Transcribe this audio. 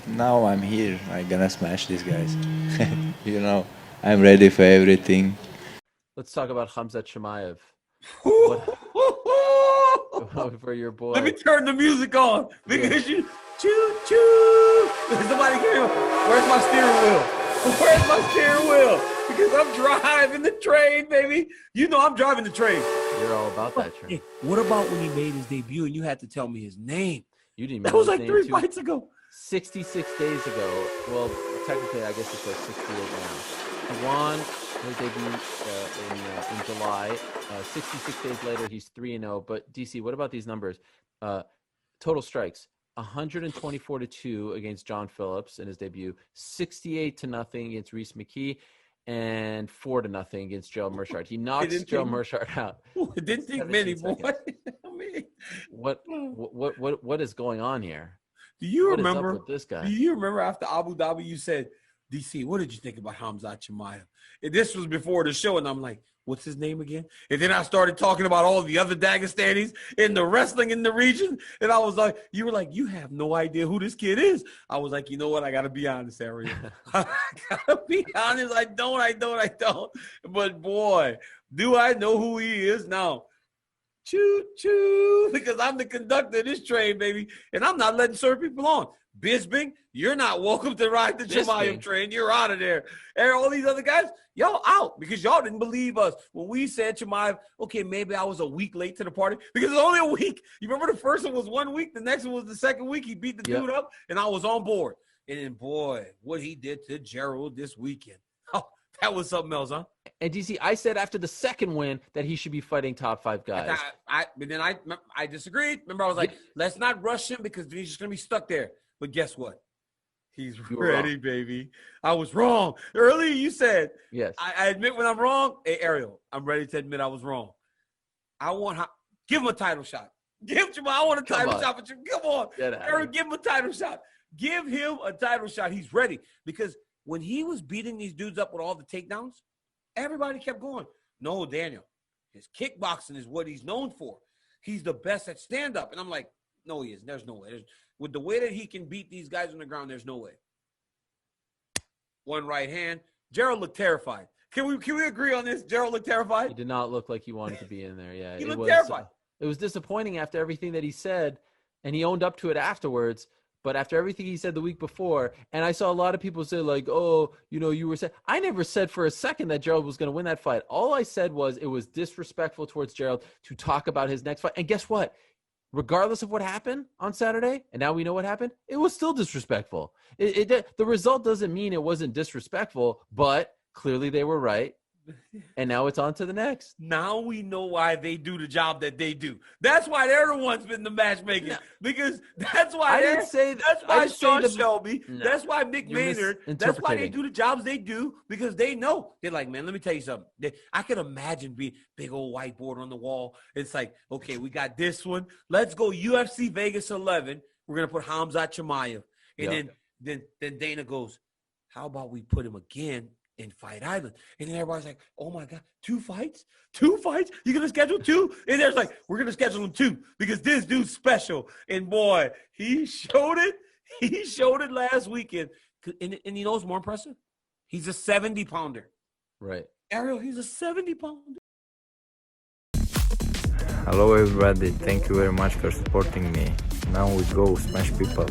Now I'm here. I'm gonna smash these guys. You know, I'm ready for everything. Let's talk about Khamzat Chimaev. What for your boy? Let me turn the music on because you choo choo. Somebody came up. Where's my steering wheel? Where's my steering wheel? Because I'm driving the train, baby. You know I'm driving the train. You're all about that train. Hey, what about when he made his debut and you had to tell me his name? You didn't. That was like 3 fights ago. 66 days ago. Well, technically, I guess it's like 68 now. He won his debut in July. 66 days later, he's 3-0. But DC, what about these numbers? Total strikes: 124-2 against John Phillips in his debut, 68-0 against Reese McKee, and 4-0 against Joe Mershard. He knocks Joe Mershard out. It didn't take many, boy. What is going on here? Do you remember what is up with this guy? Do you remember after Abu Dhabi you said, DC, what did you think about Khamzat Chimaev? And this was before the show, and I'm like, what's his name again? And then I started talking about all the other Dagestanis in the wrestling in the region, and I was like, you were like, you have no idea who this kid is. I was like, you know what? I got to be honest, Ariel. I got to be honest. I don't. But boy, do I know who he is now. Choo choo, because I'm the conductor of this train, baby, and I'm not letting certain people on. Bisbing, you're not welcome to ride the Chimaev train. You're out of there. And all these other guys, y'all out because y'all didn't believe us when we said Chimaev. Okay, maybe I was a week late to the party because it's only a week. You remember the first one was 1 week, the next one was the second week. He beat the dude up, and I was on board. And then, boy, what he did to Gerald this weekend. Oh, that was something else, huh? And DC, I said after the second win that he should be fighting top 5 guys. But then I disagreed. Remember, I was like, let's not rush him because he's just going to be stuck there. But guess what? He's ready, baby. I was wrong. Earlier you said, yes. I admit when I'm wrong. Hey, Ariel, I'm ready to admit I was wrong. Give him a title shot. I want a title shot for you. Come on. Ariel, give him a title shot. Give him a title shot. He's ready. Because when he was beating these dudes up with all the takedowns, everybody kept going. No, Daniel, his kickboxing is what he's known for. He's the best at stand-up. And I'm like, no, he isn't. There's no way. With the way that he can beat these guys on the ground, there's no way. One right hand. Gerald looked terrified. Can we agree on this? Gerald looked terrified? He did not look like he wanted to be in there. Yeah, he looked terrified. It was disappointing after everything that he said, and he owned up to it afterwards. But after everything he said the week before, and I saw a lot of people say like, oh, you were saying. I never said for a second that Gerald was going to win that fight. All I said was it was disrespectful towards Gerald to talk about his next fight. And guess what? Regardless of what happened on Saturday, and now we know what happened, it was still disrespectful. The result doesn't mean it wasn't disrespectful, but clearly they were right. And now it's on to the next. Now we know why they do the job that they do. That's why they're the ones been the matchmaking. No. Because that's why I didn't say that. That's why Sean Shelby. No, that's why Mick Maynard. That's why they do the jobs they do because they know. They're like, man, let me tell you something. I can imagine being big old whiteboard on the wall. It's like, okay, we got this one. Let's go UFC Vegas 11. We're gonna put Khamzat Chimaev, and then Dana goes, how about we put him again in Fight Island? And then everybody's like, oh my God, 2 fights? 2 fights? You're going to schedule 2? And there's like, we're going to schedule him 2 because this dude's special. And boy, he showed it. He showed it last weekend. And you know what's more impressive? He's a 70-pounder. Right. Ariel, he's a 70-pounder. Hello everybody, thank you very much for supporting me. Now we go smash people.